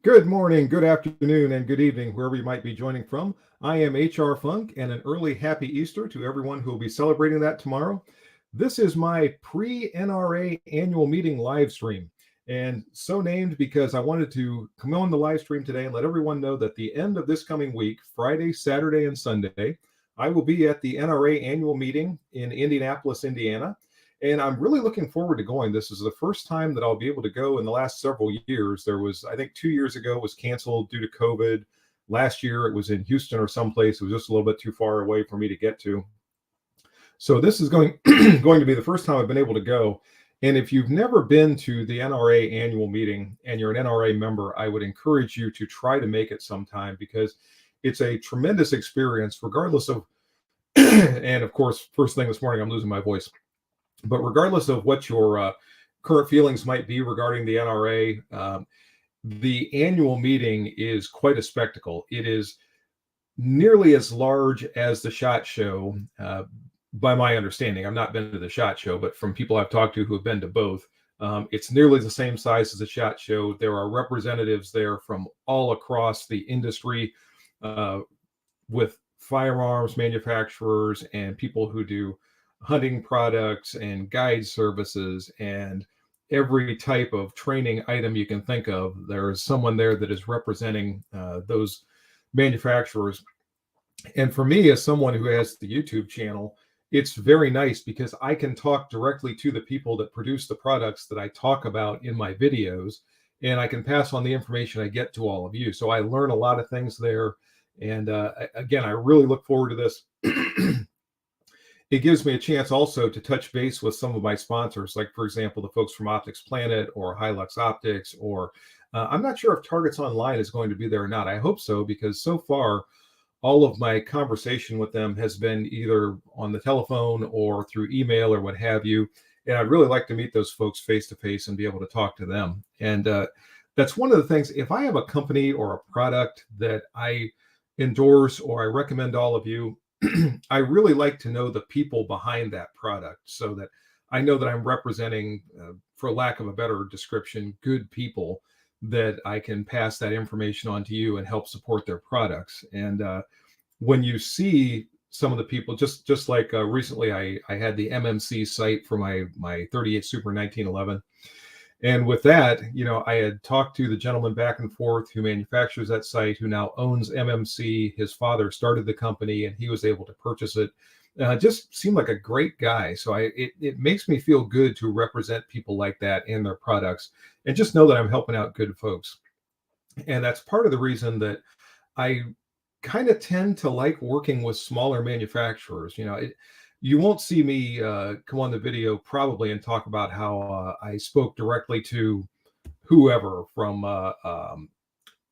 Good morning, good afternoon, and good evening, wherever you might be joining from. I am HR Funk, and an early happy Easter to everyone who will be celebrating that tomorrow. This is my pre-NRA annual meeting live stream, and so named because I wanted to come on the live stream today and let everyone know that the end of this coming week, Friday, Saturday, and Sunday, I will be at the NRA annual meeting in Indianapolis, Indiana. And I'm really looking forward to going. This is the first time that I'll be able to go in the last several years. There was, I think 2 years ago, it was canceled due to COVID. Last year, it was in Houston or someplace. It was just a little bit too far away for me to get to. So this is going to be the first time I've been able to go. And if you've never been to the NRA annual meeting and you're an NRA member, I would encourage you to try to make it sometime because it's a tremendous experience, regardless of, and of course, first thing this morning, I'm losing my voice. But regardless of what your current feelings might be regarding the NRA, the annual meeting is quite a spectacle. It is nearly as large as the SHOT Show, by my understanding. I've not been to the SHOT Show, but from people I've talked to who have been to both, it's nearly the same size as the SHOT Show. There are representatives there from all across the industry with firearms manufacturers and people who do hunting products and guide services and every type of training item you can think of. There is someone there that is representing those manufacturers. And for me, as someone who has the YouTube channel, it's very nice because I can talk directly to the people that produce the products that I talk about in my videos, and I can pass on the information I get to all of you. So I learn a lot of things there. And again, I really look forward to this. It gives me a chance also to touch base with some of my sponsors, like, for example, the folks from Optics Planet or Hilux Optics, or I'm not sure if Targets Online is going to be there or not. I hope so, because so far, all of my conversation with them has been either on the telephone or through email or what have you. And I'd really like to meet those folks face to face and be able to talk to them. And that's one of the things. If I have a company or a product that I endorse or I recommend all of you, I really like to know the people behind that product so that I know that I'm representing, for lack of a better description, good people that I can pass that information on to you and help support their products. And when you see some of the people, just like recently, I had the MMC site for my 38 Super 1911. And with that, I had talked to the gentleman back and forth who manufactures that site, who now owns MMC. His father started the company and he was able to purchase it. Just seemed like a great guy. So it makes me feel good to represent people like that and their products and just know that I'm helping out good folks. And that's part of the reason that I kind of tend to like working with smaller manufacturers. You won't see me come on the video probably and talk about how I spoke directly to whoever from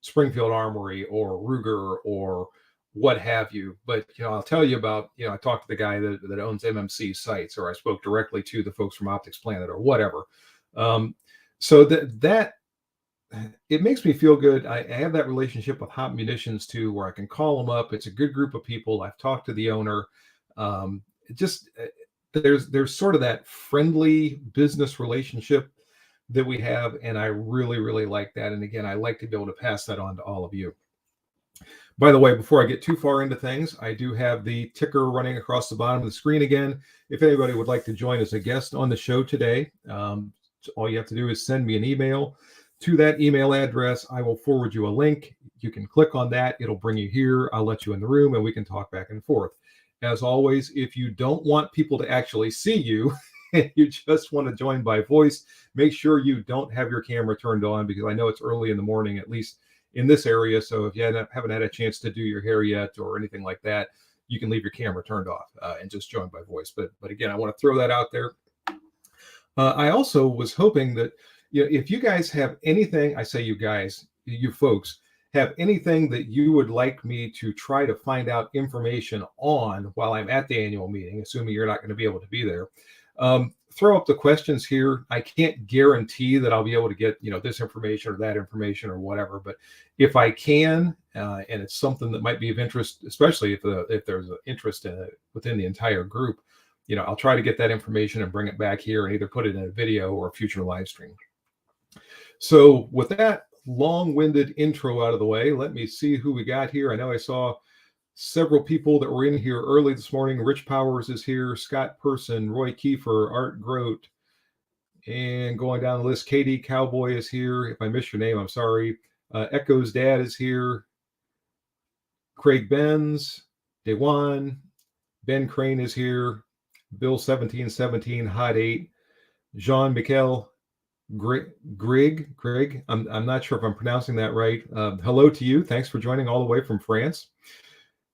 Springfield Armory or Ruger or what have you. But, I'll tell you about, I talked to the guy that owns MMC sites, or I spoke directly to the folks from Optics Planet or whatever. So that it makes me feel good. I have that relationship with Hot Munitions too, where I can call them up. It's a good group of people. I've talked to the owner. There's sort of that friendly business relationship that we have, and I really, really like that. And again, I like to be able to pass that on to all of you. By the way, before I get too far into things, I do have the ticker running across the bottom of the screen again. If anybody would like to join as a guest on the show today, all you have to do is send me an email to that email address. I will forward you a link. You can click on that. It'll bring you here. I'll let you in the room and we can talk back and forth. As always, if you don't want people to actually see you and you just want to join by voice, make sure you don't have your camera turned on, because I know it's early in the morning, at least in this area. So if you haven't had a chance to do your hair yet or anything like that, you can leave your camera turned off and just join by voice. But again, I want to throw that out there. I also was hoping that, if you guys have anything, I say you guys, you folks, have anything that you would like me to try to find out information on while I'm at the annual meeting, assuming you're not going to be able to be there, throw up the questions here. I can't guarantee that I'll be able to get, this information or that information or whatever, but if I can, and it's something that might be of interest, especially if there's an interest in it within the entire group, I'll try to get that information and bring it back here and either put it in a video or a future live stream. So with that, long-winded intro out of the way, let me see who we got here. I know I saw several people that were in here early this morning. Rich Powers is here, Scott Person, Roy Kiefer, Art Grote, and going down the list, KD Cowboy is here. If I missed your name, I'm sorry. Echo's dad is here. Craig Benz, Dewan, Ben Crane is here. Bill 1717, Hot 8, Jean Michel, Greg. I'm not sure if I'm pronouncing that right. Hello to you. Thanks for joining all the way from France.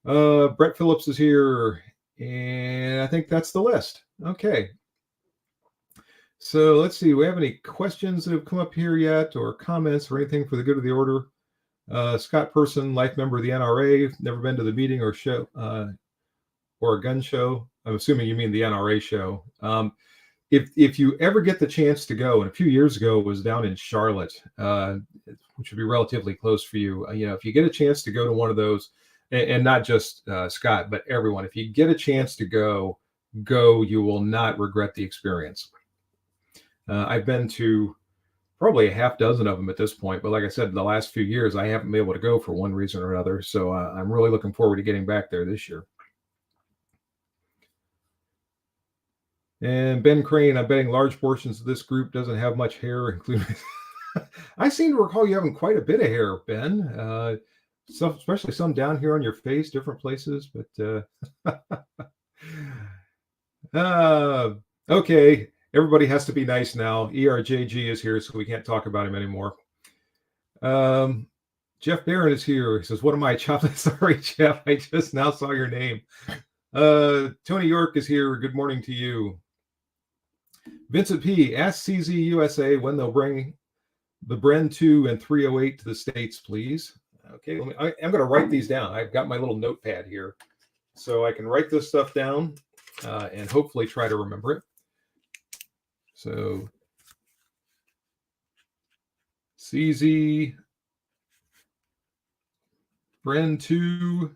Brett Phillips is here, and I think that's the list. Okay. So let's see. Do we have any questions that have come up here yet, or comments or anything for the good of the order? Scott Person, life member of the NRA, never been to the meeting or show or a gun show. I'm assuming you mean the NRA show. If you ever get the chance to go, and a few years ago it was down in Charlotte, which would be relatively close for you. If you get a chance to go to one of those, and not just Scott, but everyone, if you get a chance to go, you will not regret the experience. I've been to probably a half dozen of them at this point, but like I said, in the last few years, I haven't been able to go for one reason or another. So I'm really looking forward to getting back there this year. And Ben Crane, I'm betting large portions of this group doesn't have much hair, including. I seem to recall you having quite a bit of hair, Ben. Especially some down here on your face, different places. But okay, everybody has to be nice now. ERJG is here, so we can't talk about him anymore. Jeff Barron is here. He says, "What am I chopping?" Sorry, Jeff, I just now saw your name. Tony York is here. Good morning to you. Vincent P. Ask CZ USA when they'll bring the Bren 2 and 308 to the States, please. Okay, I'm going to write these down. I've got my little notepad here, so I can write this stuff down and hopefully try to remember it. So, CZ Bren 2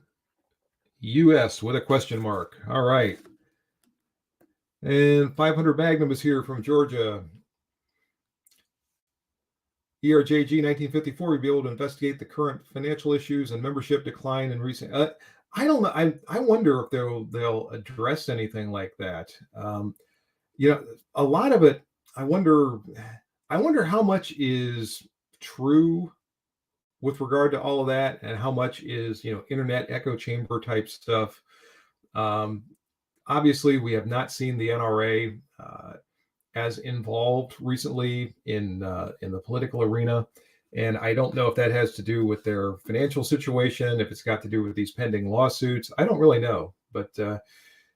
US with a question mark. All right. And 500 Magnum is here from Georgia. ERJG 1954 would be able to investigate the current financial issues and membership decline in recent. I don't know. I wonder if they'll address anything like that. A lot of it. I wonder how much is true with regard to all of that, and how much is internet echo chamber type stuff. Obviously, we have not seen the NRA as involved recently in the political arena, and I don't know if that has to do with their financial situation, if it's got to do with these pending lawsuits. I don't really know, but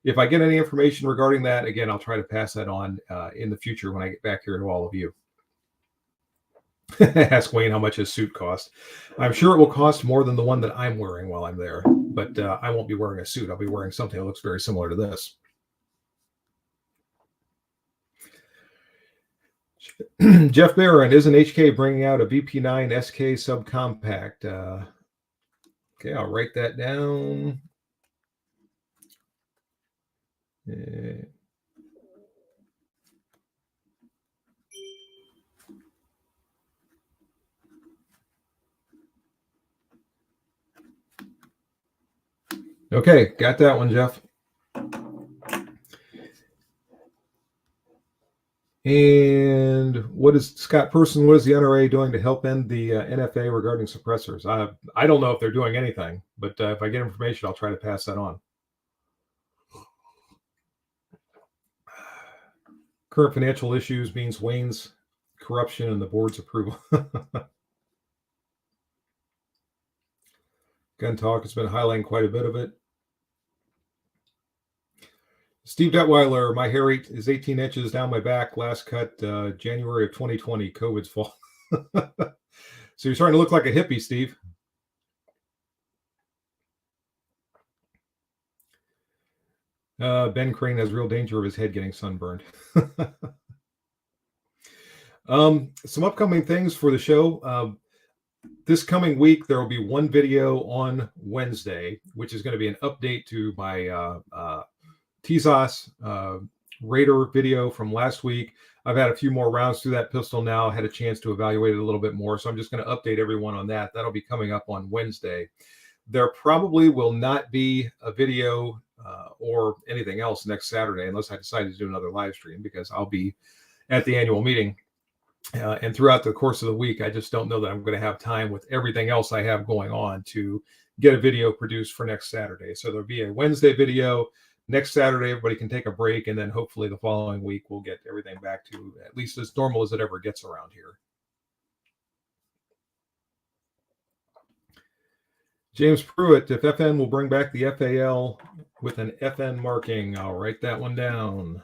if I get any information regarding that, again, I'll try to pass that on in the future when I get back here to all of you. Ask Wayne how much his suit cost. I'm sure it will cost more than the one that I'm wearing while I'm there, but I won't be wearing a suit. I'll be wearing something that looks very similar to this. Jeff Barron, isn't HK bringing out a VP9 SK subcompact? Okay, I'll write that down. Okay, got that one, Jeff. And what is Scott Person? What is the NRA doing to help end the NFA regarding suppressors? I don't know if they're doing anything, but if I get information, I'll try to pass that on. Current financial issues means Wayne's corruption and the board's approval. Gun Talk has been highlighting quite a bit of it. Steve Detweiler, my hair is 18 inches down my back. Last cut January of 2020, COVID's fault. So you're starting to look like a hippie, Steve. Ben Crane has real danger of his head getting sunburned. Some upcoming things for the show. This coming week, there will be one video on Wednesday, which is going to be an update to my TSOS Raider video from last week. I've had a few more rounds through that pistol now, had a chance to evaluate it a little bit more. So I'm just going to update everyone on that. That'll be coming up on Wednesday. There probably will not be a video or anything else next Saturday unless I decide to do another live stream, because I'll be at the annual meeting. And throughout the course of the week, I just don't know that I'm going to have time with everything else I have going on to get a video produced for next Saturday. So there'll be a Wednesday video. Next Saturday, everybody can take a break, and then hopefully the following week we'll get everything back to at least as normal as it ever gets around here. James Pruitt, if FN will bring back the FAL with an FN marking, I'll write that one down.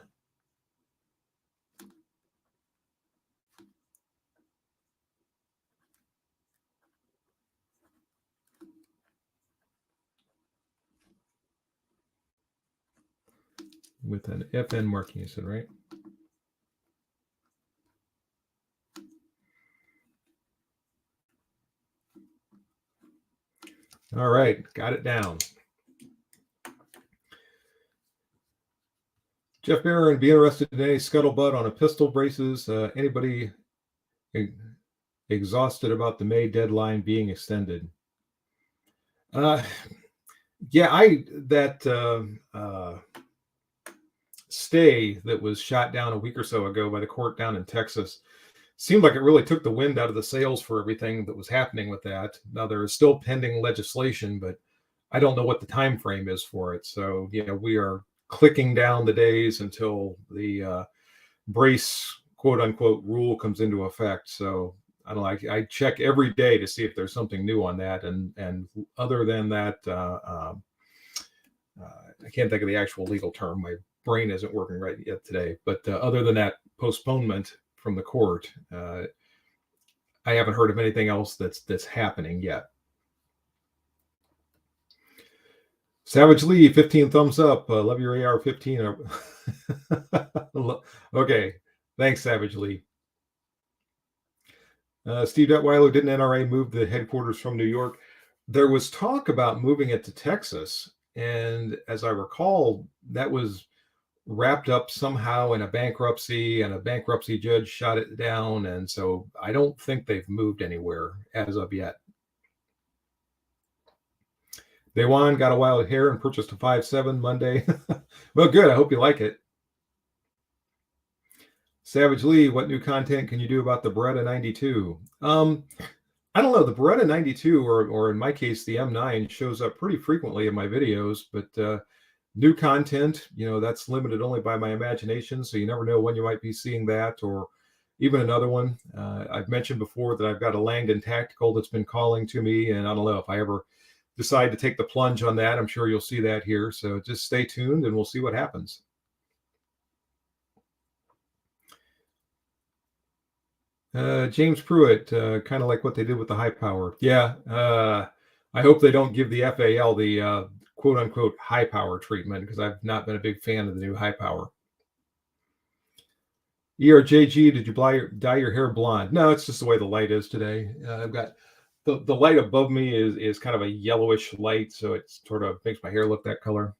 With an FN marking, you said, right? All right, got it down. Jeff Barron, be interested in any scuttlebutt on a pistol braces. Anybody exhausted about the May deadline being extended? Yeah, that stay that was shot down a week or so ago by the court down in Texas seemed like it really took the wind out of the sails for everything that was happening with that. Now there is still pending legislation, but I don't know what the time frame is for it. So, we are clicking down the days until the brace quote unquote rule comes into effect. So I don't know. I check every day to see if there's something new on that. And other than that, I can't think of the actual legal term. My brain isn't working right yet today. But other than that postponement from the court, I haven't heard of anything else that's happening yet. Savage Lee, 15 thumbs up. Love your AR-15. Okay, thanks, Savage Lee. Steve Detweiler, didn't NRA move the headquarters from New York? There was talk about moving it to Texas, and as I recall, that was wrapped up somehow in a bankruptcy, and a bankruptcy judge shot it down, and so I don't think they've moved anywhere as of yet. Daywan got a wild hair and purchased a 5.7 Monday. Well, good. I hope you like it. Savage Lee, what new content can you do about the Beretta 92? I don't know. The Beretta 92, or in my case, the M9, shows up pretty frequently in my videos, but new content, that's limited only by my imagination. So you never know when you might be seeing that, or even another one. I've mentioned before that I've got a Langdon Tactical that's been calling to me, and I don't know if I ever decide to take the plunge on that. I'm sure you'll see that here. So just stay tuned and we'll see what happens. James Pruitt, kind of like what they did with the high power. Yeah. I hope they don't give the FAL the quote unquote high power treatment, because I've not been a big fan of the new high power. ERJG, did you dye your hair blonde? No, it's just the way the light is today. I've got the light above me is kind of a yellowish light, so it sort of makes my hair look that color.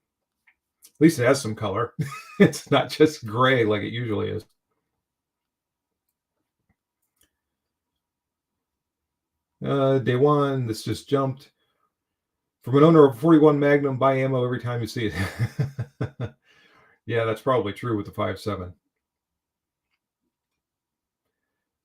At least it has some color. It's not just gray like it usually is. Day one, this just jumped. From an owner of 41 Magnum, buy ammo every time you see it. Yeah, that's probably true with the 5.7.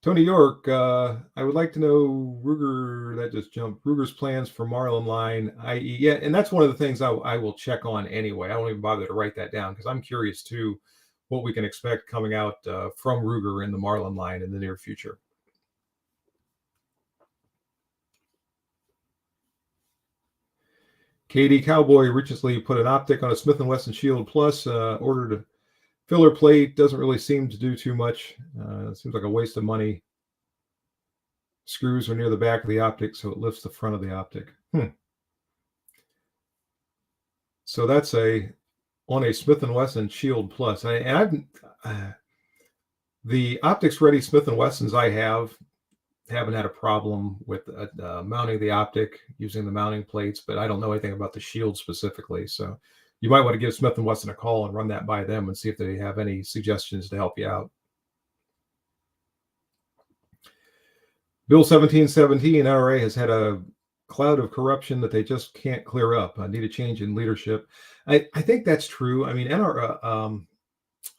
Tony York, I would like to know Ruger, that just jumped, Ruger's plans for Marlin line, i.e., yeah, and that's one of the things I will check on anyway. I won't even bother to write that down, because I'm curious too what we can expect coming out from Ruger in the Marlin line in the near future. KD Cowboy recently put an optic on a Smith & Wesson Shield Plus, ordered a filler plate, doesn't really seem to do too much. It seems like a waste of money. Screws are near the back of the optic, so it lifts the front of the optic. So that's on a Smith & Wesson Shield Plus. The optics ready Smith & Wessons I haven't had a problem with mounting the optic using the mounting plates, but I don't know anything about the Shield specifically. So you might want to give Smith & Wesson a call and run that by them and see if they have any suggestions to help you out. Bill 1717 NRA has had a cloud of corruption that they just can't clear up. I need a change in leadership. I think that's true. I mean, NRA,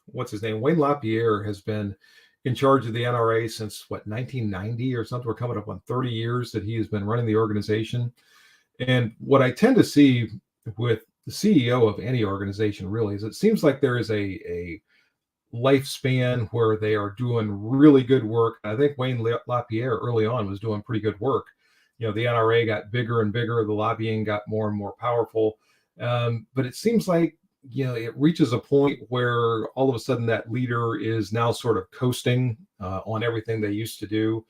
what's his name? Wayne LaPierre has been in charge of the NRA since what, 1990 or something. We're coming up on 30 years that he has been running the organization. And what I tend to see with the CEO of any organization really is it seems like there is a lifespan where they are doing really good work. I think Wayne LaPierre early on was doing pretty good work. You know, the NRA got bigger and bigger, the lobbying got more and more powerful. But it seems like, you know, it reaches a point where all of a sudden that leader is now sort of coasting on everything they used to do.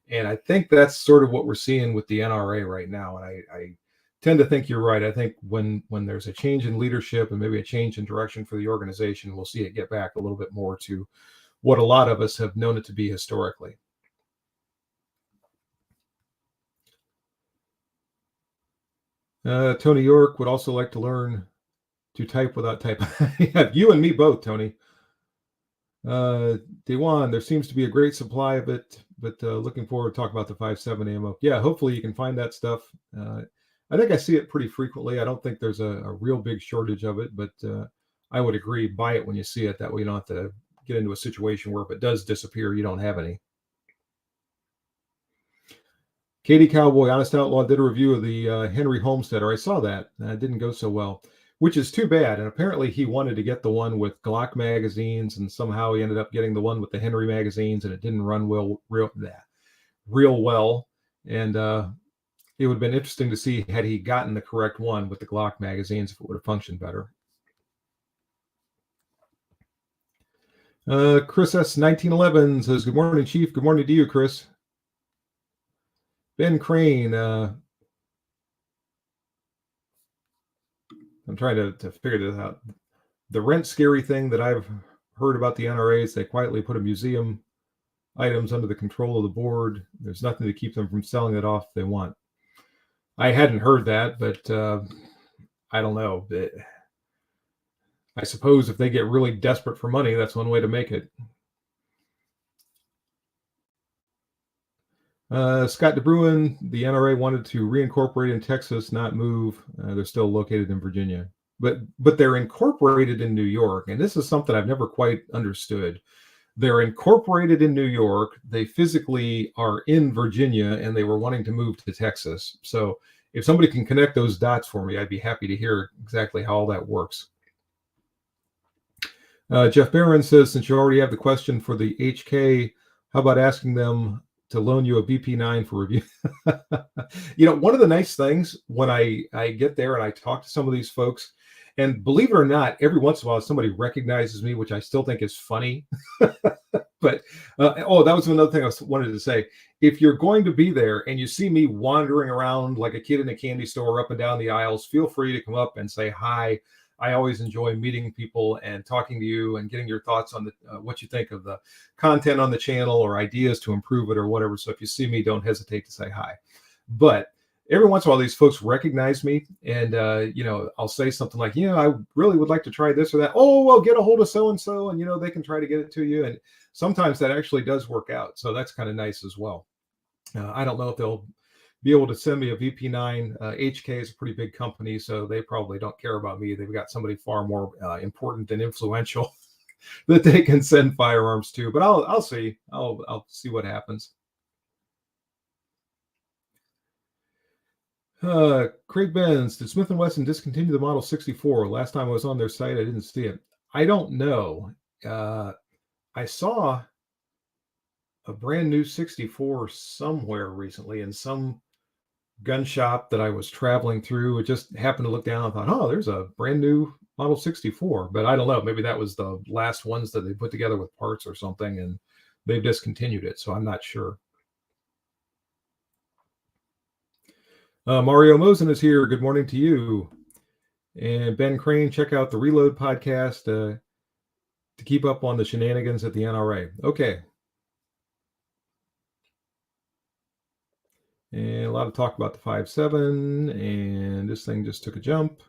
And I think that's sort of what we're seeing with the NRA right now. And I tend to think you're right. I think when there's a change in leadership and maybe a change in direction for the organization, we'll see it get back a little bit more to what a lot of us have known it to be historically. Tony York would also like to learn to type without typing. Yeah, you and me both, Tony. Dewan, there seems to be a great supply of it, but looking forward to talk about the 5.7 ammo. Yeah, hopefully you can find that stuff. I think I see it pretty frequently. I don't think there's a real big shortage of it, but I would agree, buy it when you see it. That way you don't have to get into a situation where if it does disappear, you don't have any. Katie Cowboy, Honest Outlaw, did a review of the Henry Homesteader. I saw that. It didn't go so well, which is too bad. And apparently he wanted to get the one with Glock magazines, and somehow he ended up getting the one with the Henry magazines, and it didn't run real well. And it would have been interesting to see had he gotten the correct one with the Glock magazines, if it would have functioned better. Chris S1911 says, good morning, Chief. Good morning to you, Chris. Ben Crane, I'm trying to figure this out. The rent scary thing that I've heard about the NRA is they quietly put a museum items under the control of the board. There's nothing to keep them from selling it off if they want. I hadn't heard that, but I don't know. I suppose if they get really desperate for money, that's one way to make it. Scott DeBruin, the NRA wanted to reincorporate in Texas, not move. They're still located in Virginia, but they're incorporated in New York. And this is something I've never quite understood. They're incorporated in New York. They physically are in Virginia, and they were wanting to move to Texas. So if somebody can connect those dots for me, I'd be happy to hear exactly how all that works. Jeff Barron says, since you already have the question for the HK, how about asking them to loan you a BP9 for review? You know, one of the nice things when I get there and I talk to some of these folks, and believe it or not, every once in a while somebody recognizes me, which I still think is funny. But that was another thing I wanted to say. If you're going to be there and you see me wandering around like a kid in a candy store up and down the aisles, feel free to come up and say hi. I always enjoy meeting people and talking to you and getting your thoughts on what you think of the content on the channel or ideas to improve it or whatever. So if you see me, don't hesitate to say hi. But every once in a while, these folks recognize me, and I'll say something like, I really would like to try this or that. Oh, well, get a hold of so-and-so, and they can try to get it to you. And sometimes that actually does work out. So that's kind of nice as well. I don't know if they'll be able to send me a VP9. HK is a pretty big company, so they probably don't care about me. They've got somebody far more important and influential that they can send firearms to. But I'll see. I'll see what happens. Craig Benz, did Smith & Wesson discontinue the Model 64? Last time I was on their site, I didn't see it. I don't know. I saw a brand new 64 somewhere recently in some gun shop that I was traveling through. It just happened to look down and thought, oh, there's a brand new Model 64. But I don't know. Maybe that was the last ones that they put together with parts or something, and they've discontinued it. So I'm not sure. Mario Mosen is here. Good morning to you. And Ben Crane, check out the Reload podcast to keep up on the shenanigans at the NRA. Okay. And a lot of talk about the 5.7, and this thing just took a jump.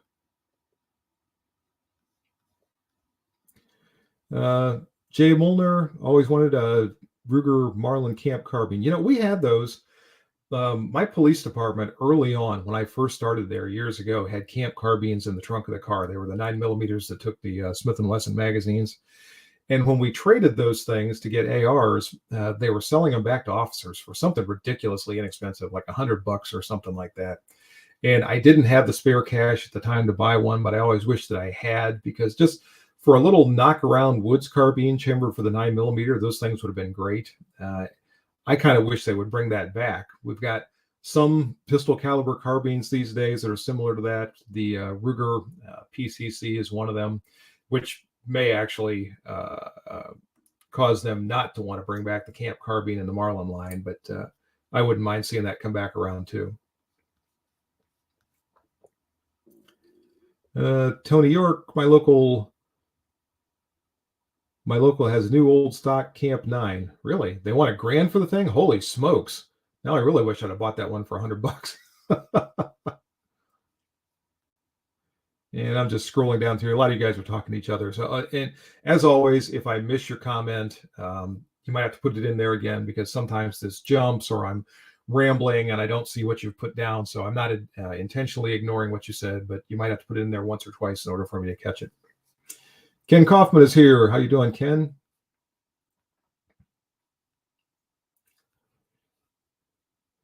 Jay Molnar always wanted a Ruger Marlin Camp carbine. We had those. My police department early on, when I first started there years ago, had camp carbines in the trunk of the car. They were the 9mm that took the Smith & Wesson magazines. And when we traded those things to get ARs, they were selling them back to officers for something ridiculously inexpensive, like $100 or something like that. And I didn't have the spare cash at the time to buy one, but I always wished that I had, because just for a little knock around woods carbine chamber for the 9mm, those things would have been great. I kind of wish they would bring that back. We've got some pistol caliber carbines these days that are similar to that. The Ruger PCC is one of them, which may actually cause them not to want to bring back the camp carbine and the Marlin line, but I wouldn't mind seeing that come back around too. Tony York, my local has a new old stock Camp 9. Really? They want $1,000 for the thing? Holy smokes. Now I really wish I'd have bought that one for $100. And I'm just scrolling down through. A lot of you guys are talking to each other. So, and as always, if I miss your comment, you might have to put it in there again, because sometimes this jumps or I'm rambling and I don't see what you've put down. So I'm not intentionally ignoring what you said, but you might have to put it in there once or twice in order for me to catch it. Ken Kaufman is here. How you doing, Ken?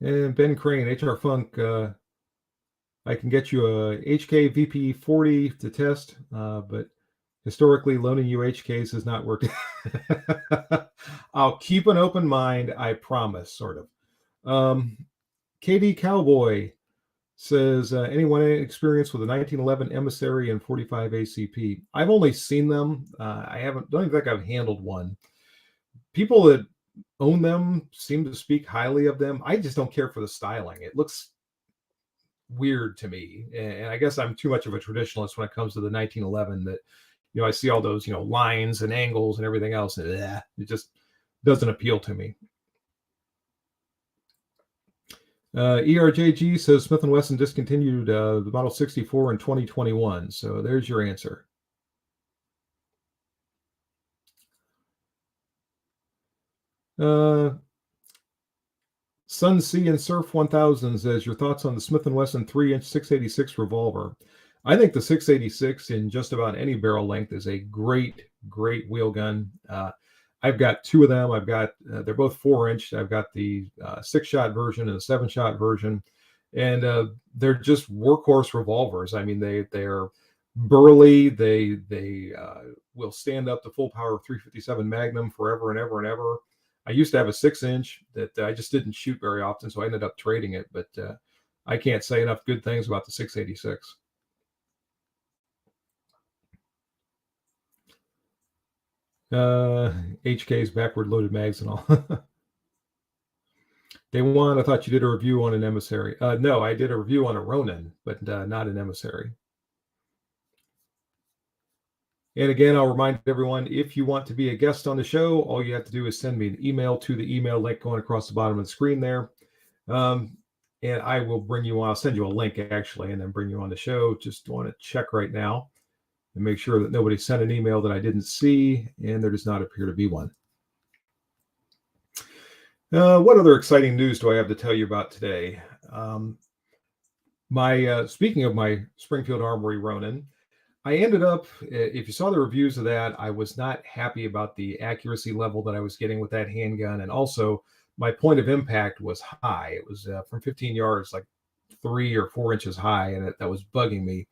And Ben Crane, HR Funk, I can get you a HK VP40 to test, but historically loaning you HKs has not worked. I'll keep an open mind, I promise, sort of. KD Cowboy says, anyone experience with a 1911 Emissary and 45 ACP? I've only seen them. Don't even think I've handled one. People that own them seem to speak highly of them. I just don't care for the styling. It looks weird to me, and I guess I'm too much of a traditionalist when it comes to the 1911. That, you know, I see all those, you know, lines and angles and everything else, and it just doesn't appeal to me. ERJG says Smith & Wesson discontinued the Model 64 in 2021. So there's your answer. Sun Sea and Surf 1000 says, your thoughts on the Smith & Wesson 3-inch 686 revolver. I think the 686 in just about any barrel length is a great wheel gun. I've got two of them. I've got, they're both 4-inch. I've got the 6-shot version and the 7-shot version. And they're just workhorse revolvers. I mean, they're burly. They will stand up to full power 357 Magnum forever and ever and ever. I used to have a 6-inch that I just didn't shoot very often, so I ended up trading it. But I can't say enough good things about the 686. HK's backward loaded mags and all. Day one, I thought you did a review on an Emissary. No, I did a review on a Ronin, but not an Emissary. And again, I'll remind everyone, if you want to be a guest on the show, all you have to do is send me an email to the email link going across the bottom of the screen there. And I will bring you on. I'll send you a link, actually, and then bring you on the show. Just want to check right now and make sure that nobody sent an email that I didn't see, and there does not appear to be one. What other exciting news do I have to tell you about today? Speaking of my Springfield Armory Ronin, I ended up, if you saw the reviews of that, I was not happy about the accuracy level that I was getting with that handgun. And also my point of impact was high. It was from 15 yards, like 3 or 4 inches high. And that was bugging me.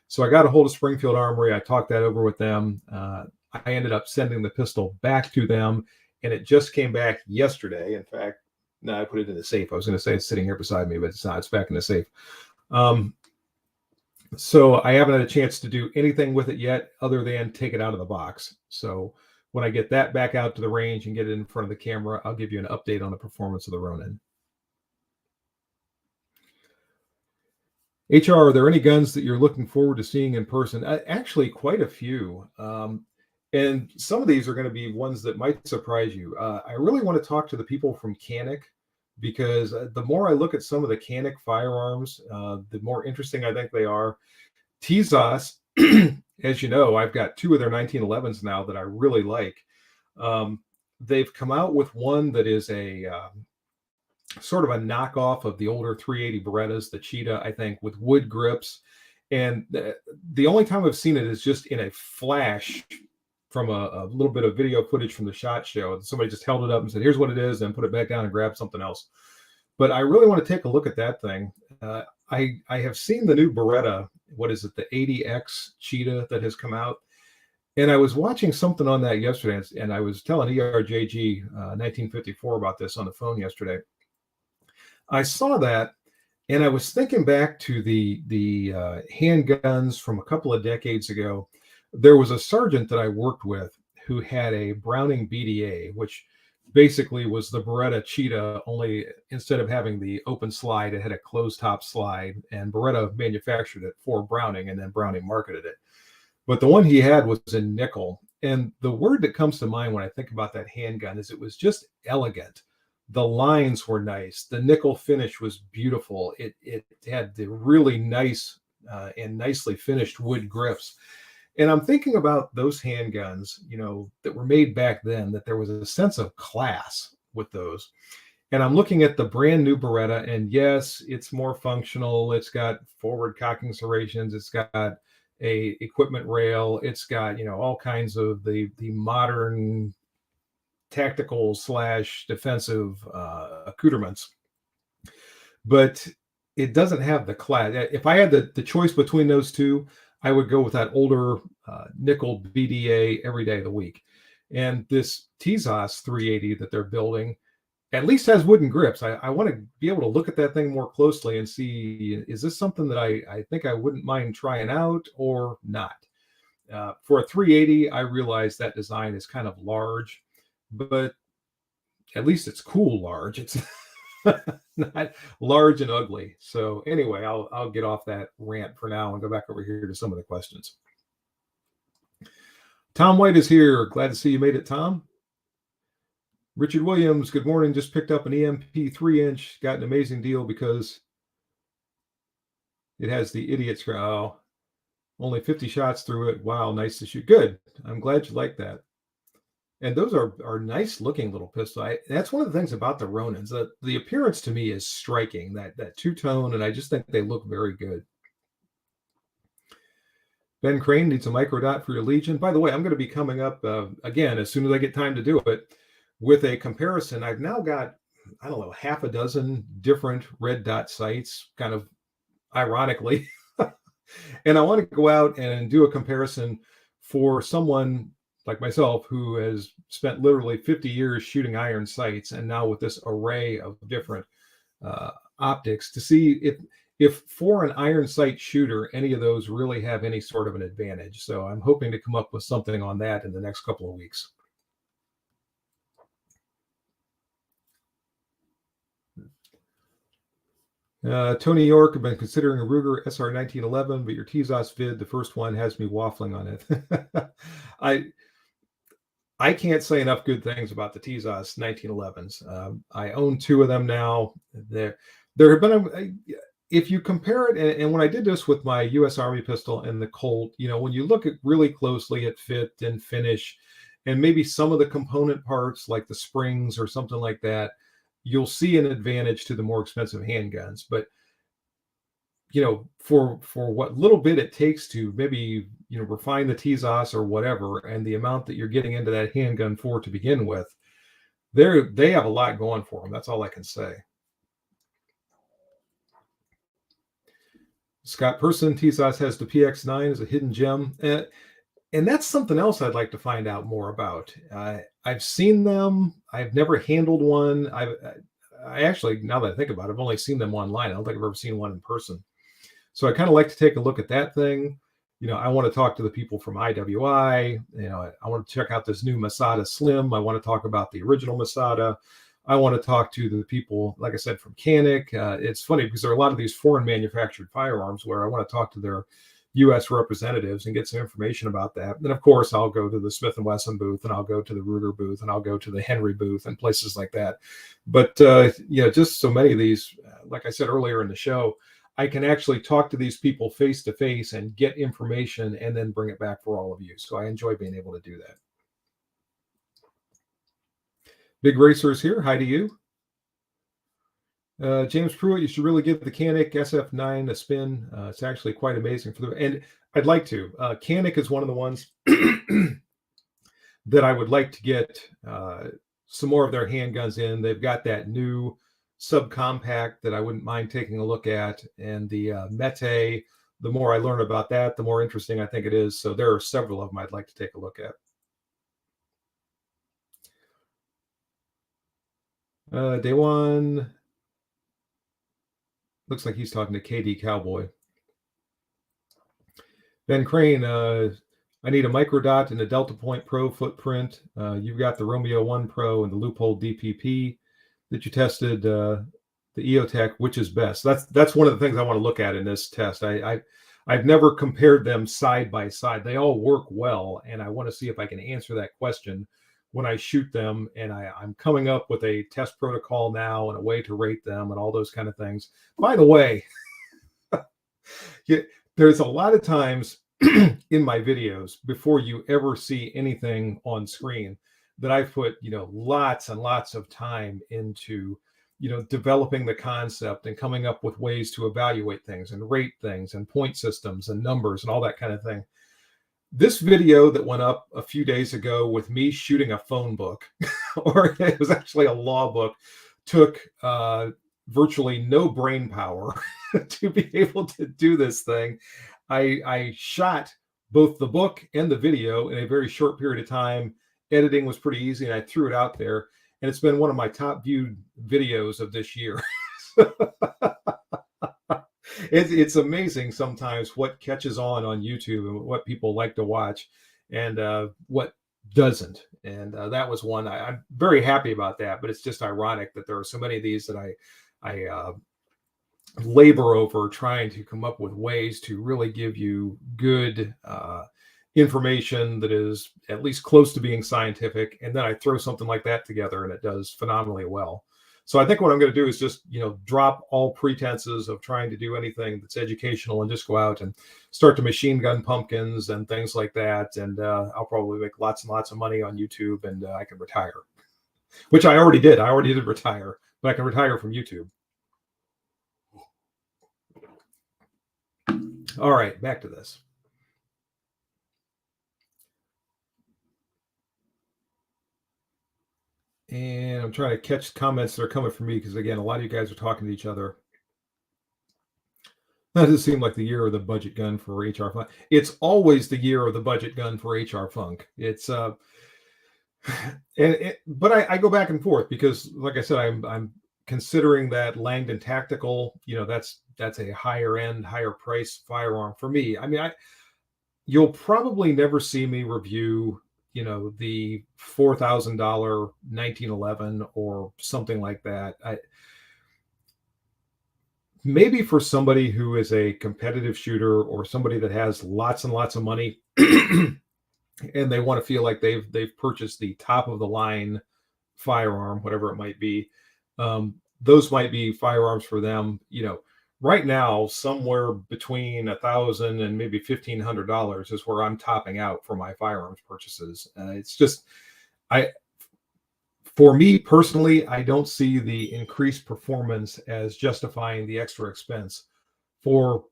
So I got a hold of Springfield Armory. I talked that over with them. I ended up sending the pistol back to them, and it just came back yesterday. In fact, no, I put it in the safe. I was going to say it's sitting here beside me, but it's not. It's back in the safe. So I haven't had a chance to do anything with it yet other than take it out of the box. So when I get that back out to the range and get it in front of the camera, I'll give you an update on the performance of the Ronin. HR, are there any guns that you're looking forward to seeing in person? Actually, quite a few. And some of these are going to be ones that might surprise you. I really want to talk to the people from Canik, because the more I look at some of the Canik firearms, the more interesting I think they are. Tezos, as you know, I've got 2 of their 1911s now that I really like. They've come out with one that is a sort of a knockoff of the older 380 Berettas, the Cheetah, I think, with wood grips. And the only time I've seen it is just in a flash from a little bit of video footage from the SHOT Show. Somebody just held it up and said, here's what it is, and put it back down and grab something else. But I really want to take a look at that thing. I have seen the new Beretta, what is it, the 80X Cheetah that has come out. And I was watching something on that yesterday, and I was telling ERJG 1954 about this on the phone yesterday. I saw that, and I was thinking back to the handguns from a couple of decades ago. There was a sergeant that I worked with who had a Browning BDA, which basically was the Beretta Cheetah, only instead of having the open slide, it had a closed top slide, and Beretta manufactured it for Browning, and then Browning marketed it. But the one he had was in nickel. And the word that comes to mind when I think about that handgun is it was just elegant. The lines were nice. The nickel finish was beautiful. It had the really nice and nicely finished wood grips. And I'm thinking about those handguns, that were made back then, that there was a sense of class with those. And I'm looking at the brand new Beretta, and yes, it's more functional. It's got forward cocking serrations. It's got a equipment rail. It's got, all kinds of the modern tactical / defensive accoutrements, but it doesn't have the class. If I had the choice between those two, I would go with that older nickel BDA every day of the week. And this Tezos 380 that they're building at least has wooden grips. I want to be able to look at that thing more closely and see, is this something that I think I wouldn't mind trying out or not? For a 380, I realize that design is kind of large, but at least it's cool large. It's not large and ugly. So anyway, I'll get off that rant for now and go back over here to some of the questions. Tom White is here. Glad to see you made it, Tom. Richard Williams, good morning. Just picked up an EMP 3-inch. Got an amazing deal because it has the idiot screw. Oh, only 50 shots through it. Wow, nice to shoot. Good. I'm glad you like that. And those are nice looking little pistols. That's one of the things about the Ronins. The appearance to me is striking, that two-tone, and I just think they look very good. Ben Crane needs a microdot for your Legion. By the way, I'm going to be coming up again as soon as I get time to do it with a comparison. I've now got, I don't know, half a dozen different red dot sights, kind of ironically. And I want to go out and do a comparison for someone like myself who has spent literally 50 years shooting iron sights, and now with this array of different optics, to see if for an iron sight shooter, any of those really have any sort of an advantage. So I'm hoping to come up with something on that in the next couple of weeks. Tony York, I've been considering a Ruger SR 1911, but your Tezos vid, the first one, has me waffling on it. I can't say enough good things about the Tezos 1911s. I own 2 of them now. There have been if you compare it, and when I did this with my U.S. Army pistol and the Colt, when you look at really closely at fit and finish, and maybe some of the component parts like the springs or something like that, you'll see an advantage to the more expensive handguns. But for what little bit it takes to maybe refine the Tezos or whatever, and the amount that you're getting into that handgun for to begin with, they have a lot going for them. That's all I can say. Scott Person, Tezos has the PX9 as a hidden gem, and that's something else I'd like to find out more about. I've seen them. I've never handled one. I actually, now that I think about it, I've only seen them online. I don't think I've ever seen one in person. So I kind of like to take a look at that thing. I want to talk to the people from IWI. I want to check out this new Masada Slim. I want to talk about the original Masada. I want to talk to the people, like I said, from Canik. It's funny because there are a lot of these foreign manufactured firearms where I want to talk to their U.S. representatives and get some information about that. And of course, I'll go to the Smith & Wesson booth, and I'll go to the Ruger booth, and I'll go to the Henry booth and places like that. But just so many of these, like I said earlier in the show, I can actually talk to these people face to face and get information and then bring it back for all of you. So I enjoy being able to do that. Big Racer is here. Hi to you. James Pruitt, you should really give the Canik SF9 a spin. It's actually quite amazing and I'd like to. Canik is one of the ones that I would like to get some more of their handguns in. They've got that new subcompact that I wouldn't mind taking a look at, and the Mete. The more I learn about that, the more interesting I think it is. So there are several of them I'd like to take a look at. Day one. Looks like he's talking to KD Cowboy. Ben Crane, I need a microdot and a Delta Point Pro footprint. You've got the Romeo 1 Pro and the Loophole DPP that you tested, the EOTech. Which is best? That's one of the things I want to look at in this test. I've never compared them side by side. They all work well, and I want to see if I can answer that question when I shoot them. And I'm coming up with a test protocol now and a way to rate them and all those kind of things. By the way, there's a lot of times in my videos before you ever see anything on screen that I've put, lots and lots of time into, developing the concept and coming up with ways to evaluate things and rate things and point systems and numbers and all that kind of thing. This video that went up a few days ago with me shooting a phone book, or it was actually a law book, took virtually no brain power to be able to do this thing. I shot both the book and the video in a very short period of time. Editing was pretty easy, and I threw it out there, and it's been one of my top viewed videos of this year. It's amazing sometimes what catches on YouTube and what people like to watch and what doesn't. And that was one. I'm very happy about that, but it's just ironic that there are so many of these that I labor over trying to come up with ways to really give you good information that is at least close to being scientific. And then I throw something like that together and it does phenomenally well. So I think what I'm going to do is just, drop all pretenses of trying to do anything that's educational and just go out and start to machine gun pumpkins and things like that. And I'll probably make lots and lots of money on YouTube, and I can retire, which I already did. I already did retire, but I can retire from YouTube. All right, back to this. And I'm trying to catch comments that are coming from me because, again, a lot of you guys are talking to each other. That does seem like the year of the budget gun for HR Funk. It's always the year of the budget gun for HR Funk. It's but I go back and forth because, like I said, I'm considering that Langdon Tactical. That's a higher end, higher price firearm for me. I mean, you'll probably never see me review the $4,000 1911 or something like that. Maybe for somebody who is a competitive shooter or somebody that has lots and lots of money and they want to feel like they've purchased the top of the line firearm, whatever it might be. Those might be firearms for them. Right now, somewhere between $1,000 and maybe $1,500 is where I'm topping out for my firearms purchases. It's just, for me personally, I don't see the increased performance as justifying the extra expense for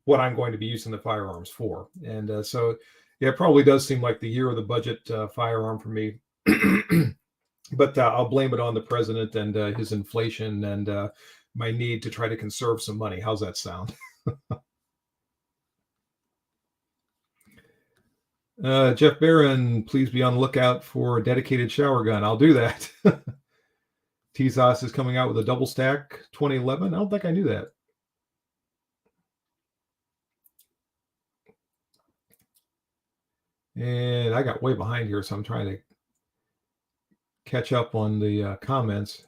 what I'm going to be using the firearms for. And so, yeah, it probably does seem like the year of the budget firearm for me. But I'll blame it on the president and his inflation and my need to try to conserve some money. How's that sound? Jeff Barron, please be on the lookout for a dedicated shower gun. I'll do that. TZOS is coming out with a double stack 2011. I don't think I knew that. And I got way behind here, so I'm trying to catch up on the comments.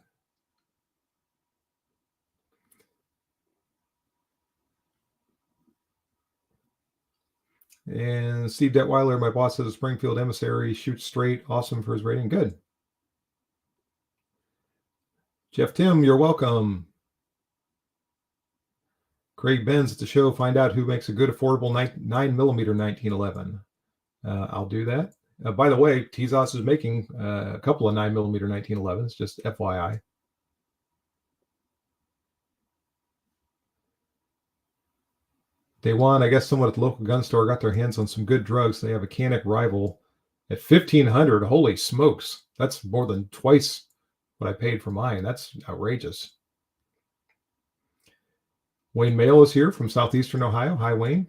And Steve Detweiler, my boss says a Springfield emissary, shoots straight, awesome for his rating. Good. Jeff Tim, you're welcome. Craig Benz at the show, find out who makes a good affordable 9mm 1911. I'll do that. By the way, TZOS is making a couple of 9mm 1911s, just FYI. Day one, I guess someone at the local gun store got their hands on some good drugs. They have a Canic Rival at 1,500. Holy smokes. That's more than twice what I paid for mine. That's outrageous. Wayne Mail is here from southeastern Ohio. Hi, Wayne.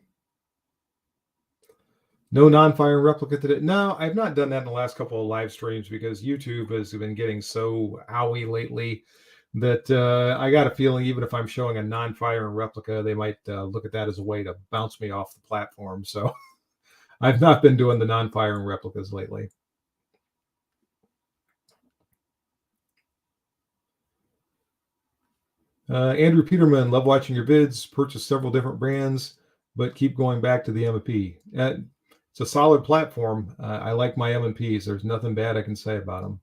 No non-firing replica today. No, I've not done that in the last couple of live streams because YouTube has been getting so owie lately that I got a feeling even if I'm showing a non-firing replica, they might look at that as a way to bounce me off the platform. So I've not been doing the non-firing replicas lately. Andrew Peterman, love watching your vids, purchase several different brands, but keep going back to the M&P. It's a solid platform. I like my M&Ps. There's nothing bad I can say about them.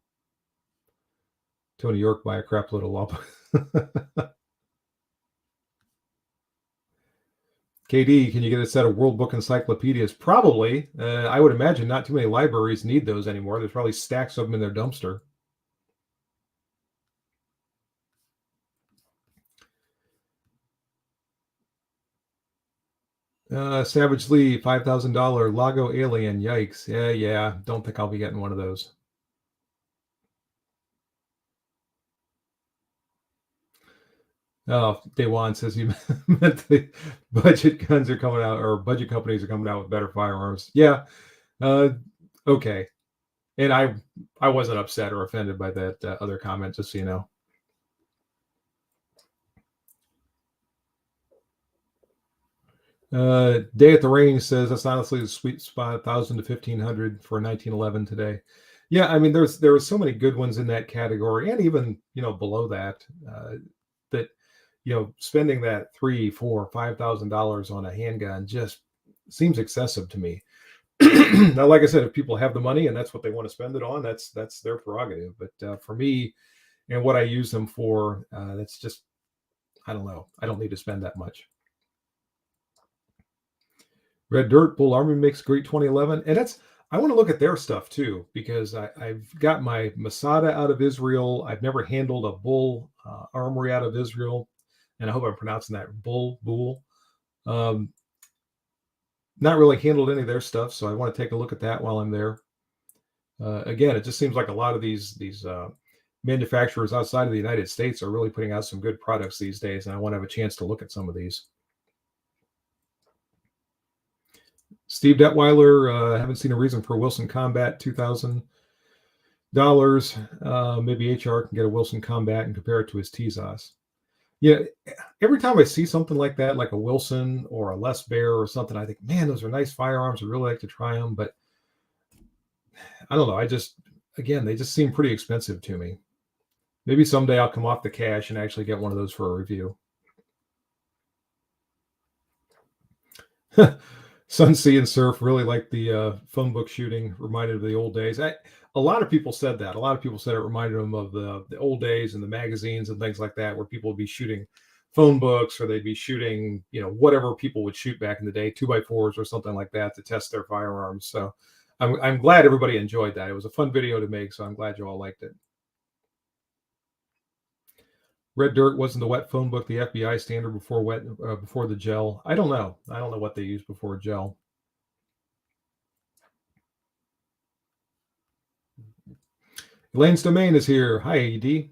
Tony York buy a crap load of lump. KD, can you get a set of World Book encyclopedias? Probably. I would imagine not too many libraries need those anymore. There's probably stacks of them in their dumpster. Savage Lee, $5,000 Lago Alien. Yikes. Yeah. Don't think I'll be getting one of those. Oh, Daywan says you meant the budget guns are coming out, or budget companies are coming out with better firearms. Yeah. Okay. And I wasn't upset or offended by that other comment, just so you know. Day at the Range says that's honestly the sweet spot, 1,000 to 1,500 for 1911 today. Yeah, I mean, there were so many good ones in that category, and even below that, that spending that $3,000, $4,000, $5,000 on a handgun just seems excessive to me. Now, like I said, if people have the money and that's what they want to spend it on, that's their prerogative. But for me, and what I use them for, that's just, I don't know. I don't need to spend that much. Red Dirt, Bull Armory makes great 2011, and I want to look at their stuff too, because I've got my Masada out of Israel. I've never handled a Bull Armory out of Israel, and I hope I'm pronouncing that Bull. Not really handled any of their stuff, so I want to take a look at that while I'm there. Again, it just seems like a lot of these manufacturers outside of the United States are really putting out some good products these days, and I want to have a chance to look at some of these. Steve Detweiler, haven't seen a reason for a Wilson Combat, $2,000. Maybe HR can get a Wilson Combat and compare it to his TZOS. Yeah, every time I see something like that, like a Wilson or a Les Bear or something, I think, man, those are nice firearms. I'd really like to try them, but I don't know. They just seem pretty expensive to me. Maybe someday I'll come off the cash and actually get one of those for a review. Sunsea and Surf really like the phone book shooting, reminded of the old days. A lot of people said that. A lot of people said it reminded them of the old days and the magazines and things like that, where people would be shooting phone books, or they'd be shooting, whatever people would shoot back in the day, 2x4s or something like that, to test their firearms. So I'm glad everybody enjoyed that. It was a fun video to make, so I'm glad you all liked it. Red Dirt wasn't the wet phone book the FBI standard before the gel. I don't know. I don't know what they used before gel. Elaine's Domain is here. Hi, AD.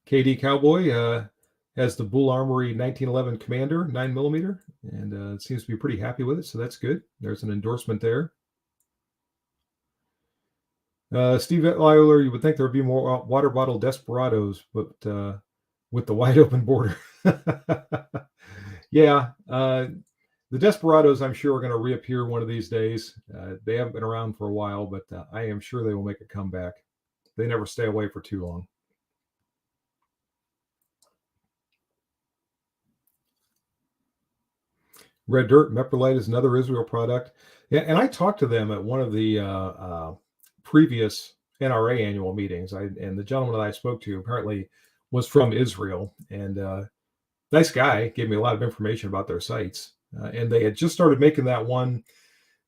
KD Cowboy has the Bull Armory 1911 Commander 9mm, and seems to be pretty happy with it, so that's good. There's an endorsement there. Steve Etliler, you would think there would be more water bottle desperados, but with the wide open border. Yeah, the desperados, I'm sure, are going to reappear one of these days. They haven't been around for a while, but I am sure they will make a comeback. They never stay away for too long. Red Dirt, Meprolite is another Israel product. Yeah, and I talked to them at one of the previous NRA annual meetings. And the gentleman that I spoke to apparently was from Israel, and nice guy, gave me a lot of information about their sites. And they had just started making that one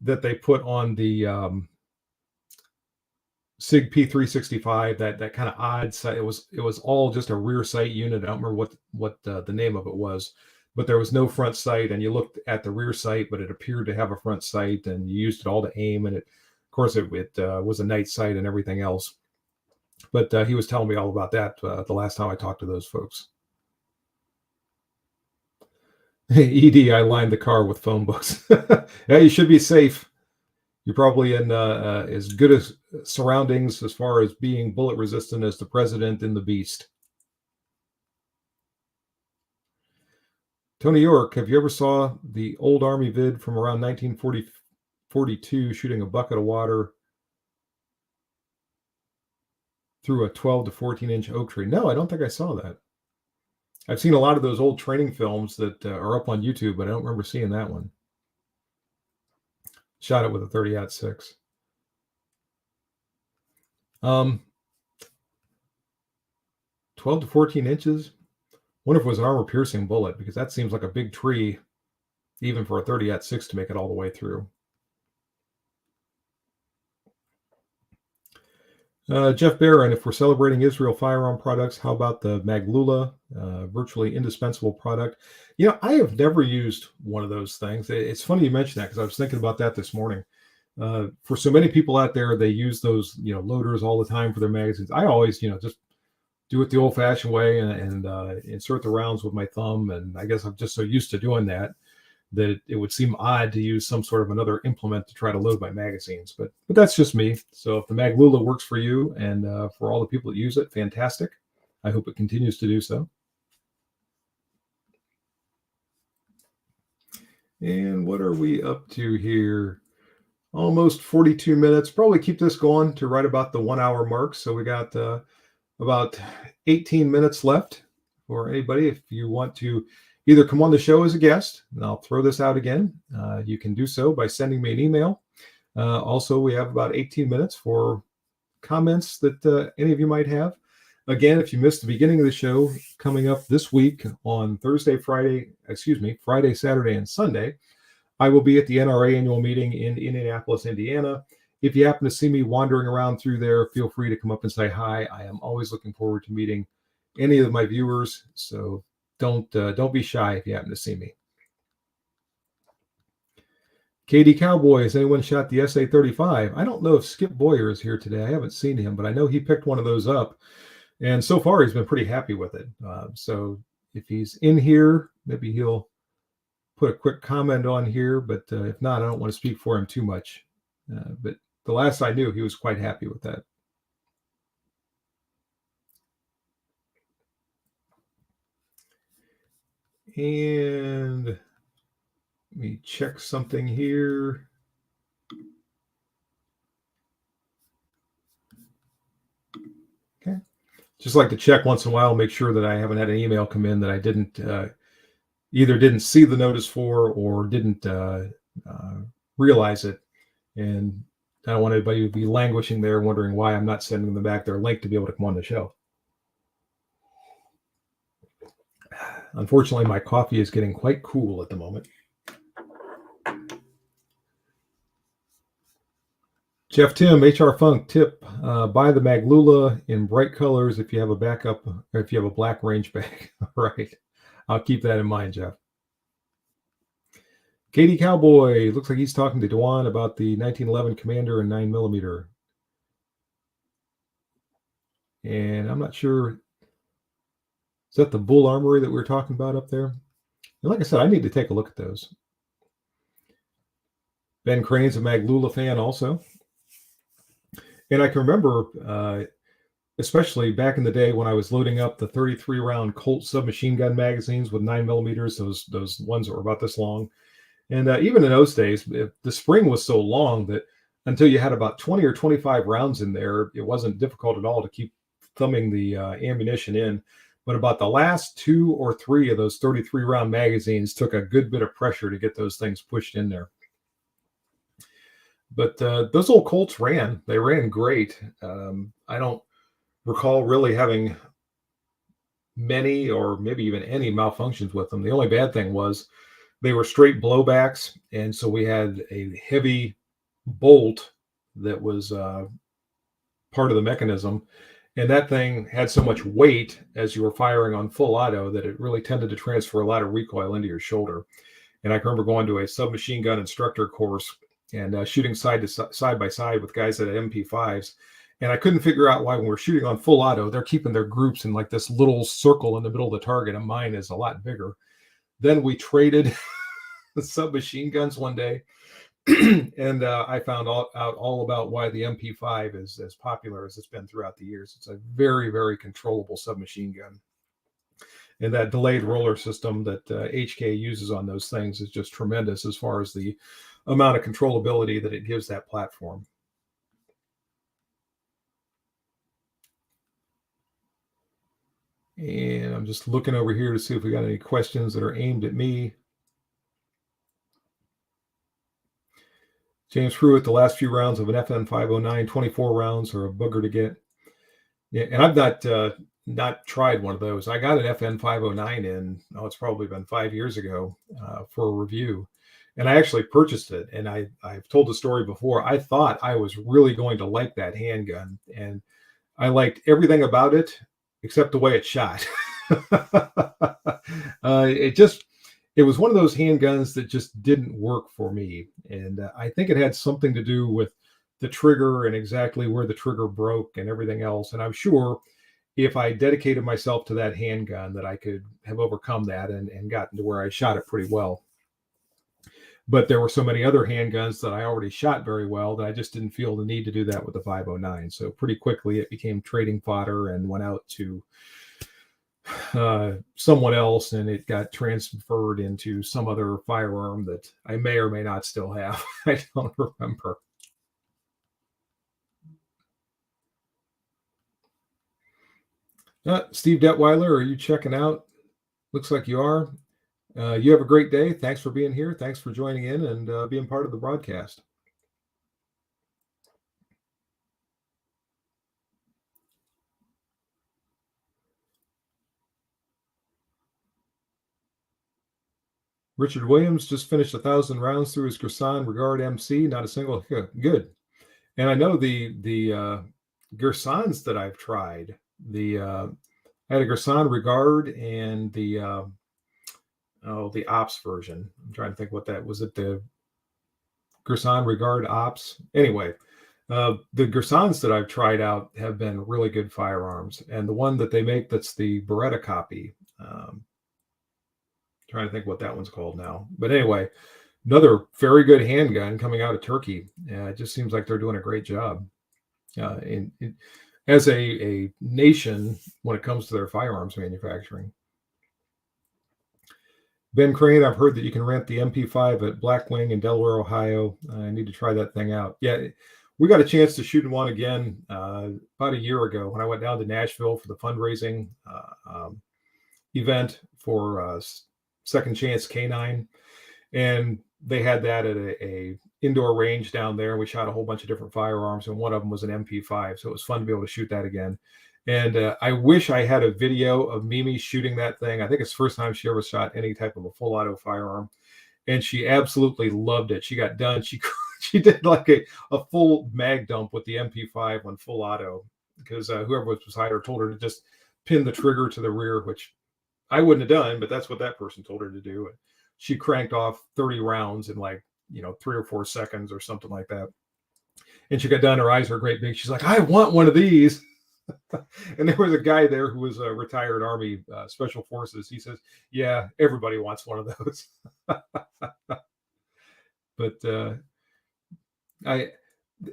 that they put on the SIG P365, that kind of odd sight. It was all just a rear sight unit. I don't remember what the name of it was, but there was no front sight, and you looked at the rear sight, but it appeared to have a front sight, and you used it all to aim, and of course, it was a night sight and everything else. But he was telling me all about that the last time I talked to those folks. ED, I lined the car with phone books. Yeah, you should be safe. You're probably in as good as surroundings as far as being bullet resistant as the president and the beast. Tony York, have you ever saw the old Army vid from around 1942 shooting a bucket of water through a 12 to 14 inch oak tree? No, I don't think I saw that. I've seen a lot of those old training films that are up on YouTube, but I don't remember seeing that one. Shot it with a 30-06. 12 to 14 inches. Wonder if it was an armor piercing bullet, because that seems like a big tree, even for a 30-06 to make it all the way through. Jeff Barron, if we're celebrating Israel firearm products, how about the Maglula, virtually indispensable product? You know, I have never used one of those things. It's funny you mention that, because I was thinking about that this morning. For so many people out there, they use those, loaders all the time for their magazines. I always, just do it the old-fashioned way and insert the rounds with my thumb. And I guess I'm just so used to doing that it would seem odd to use some sort of another implement to try to load my magazines. But that's just me. So if the Maglula works for you and for all the people that use it, fantastic. I hope it continues to do so. And what are we up to here? Almost 42 minutes. Probably keep this going to right about the 1 hour mark. So we got about 18 minutes left for anybody. If you want to either come on the show as a guest, and I'll throw this out again, you can do so by sending me an email. Also, we have about 18 minutes for comments that any of you might have. Again, if you missed the beginning of the show, coming up this week on Friday, Saturday, and Sunday, I will be at the NRA annual meeting in Indianapolis, Indiana. If you happen to see me wandering around through there, feel free to come up and say hi. I am always looking forward to meeting any of my viewers, so don't be shy if you happen to see me. KD Cowboy, has anyone shot the SA-35? I don't know if Skip Boyer is here today. I haven't seen him, but I know he picked one of those up, and so far he's been pretty happy with it. So if he's in here, maybe he'll put a quick comment on here, but if not, I don't want to speak for him too much. But the last I knew, he was quite happy with that. And let me check something here. Okay. Just like to check once in a while, make sure that I haven't had an email come in that I didn't either didn't see the notice for or didn't realize it. And I don't want anybody to be languishing there wondering why I'm not sending them back their link to be able to come on the show. Unfortunately, my coffee is getting quite cool at the moment. Jeff Tim, HR Funk tip, buy the Maglula in bright colors if you have a backup, or if you have a black range bag. Right. I'll keep that in mind, Jeff. Katie Cowboy, looks like he's talking to Dewan about the 1911 Commander and 9mm. And I'm not sure, is that the Bull Armory that we were talking about up there? And like I said, I need to take a look at those. Ben Crane's a Maglula fan also. And I can remember, especially back in the day when I was loading up the 33 round Colt submachine gun magazines with 9mm, those ones that were about this long. And even in those days, the spring was so long that until you had about 20 or 25 rounds in there, it wasn't difficult at all to keep thumbing the ammunition in. But about the last 2 or 3 of those 33 round magazines took a good bit of pressure to get those things pushed in there. But those old Colts they ran great. I don't recall really having many or maybe even any malfunctions with them. The only bad thing was they were straight blowbacks, and so we had a heavy bolt that was part of the mechanism. And that thing had so much weight as you were firing on full auto that it really tended to transfer a lot of recoil into your shoulder. And I can remember going to a submachine gun instructor course and shooting side by side with guys at MP5s. And I couldn't figure out why when we're shooting on full auto, they're keeping their groups in like this little circle in the middle of the target, and mine is a lot bigger. Then we traded the submachine guns one day. And I found out all about why the MP5 is as popular as it's been throughout the years. It's a very, very controllable submachine gun. And that delayed roller system that HK uses on those things is just tremendous as far as the amount of controllability that it gives that platform. And I'm just looking over here to see if we got any questions that are aimed at me. James Pruitt, the last few rounds of an FN 509, 24 rounds are a booger to get. Yeah, and I've not tried one of those. I got an FN 509 in, it's probably been 5 years ago for a review. And I actually purchased it. And I've told the story before. I thought I was really going to like that handgun. And I liked everything about it except the way it shot. It was one of those handguns that just didn't work for me. And I think it had something to do with the trigger and exactly where the trigger broke and everything else. And I'm sure if I dedicated myself to that handgun that I could have overcome that and gotten to where I shot it pretty well. But there were so many other handguns that I already shot very well that I just didn't feel the need to do that with the 509. So pretty quickly it became trading fodder and went out to someone else, and it got transferred into some other firearm that I may or may not still have. I don't remember. Steve Detweiler, are you checking out? Looks like you are. You have a great day. Thanks for being here. Thanks for joining in and being part of the broadcast. Richard Williams just finished 1,000 rounds through his Gersan Regard MC. Not a single good. And I know the Gersans that I've tried. I had a Gersan Regard and the Ops version. I'm trying to think what that was. It the Gersan Regard Ops. Anyway, the Gersans that I've tried out have been really good firearms. And the one that they make that's the Beretta copy. Trying to think what that one's called now. But anyway, another very good handgun coming out of Turkey. It just seems like they're doing a great job as a nation when it comes to their firearms manufacturing. Ben Crane, I've heard that you can rent the MP5 at Blackwing in Delaware, Ohio. I need to try that thing out. Yeah, we got a chance to shoot one again about a year ago when I went down to Nashville for the fundraising event for Second Chance K9. And they had that at a indoor range down there. We shot a whole bunch of different firearms, and one of them was an MP5. So it was fun to be able to shoot that again. And I wish I had a video of Mimi shooting that thing. I think it's the first time she ever shot any type of a full auto firearm. And she absolutely loved it. She got done. She did like a full mag dump with the MP5 on full auto because whoever was beside her told her to just pin the trigger to the rear, which I wouldn't have done, but that's what that person told her to do. And she cranked off 30 rounds in 3 or 4 seconds or something like that. And she got done. Her eyes were great big. She's like, I want one of these. And there was a guy there who was a retired Army Special Forces. He says, yeah, everybody wants one of those. But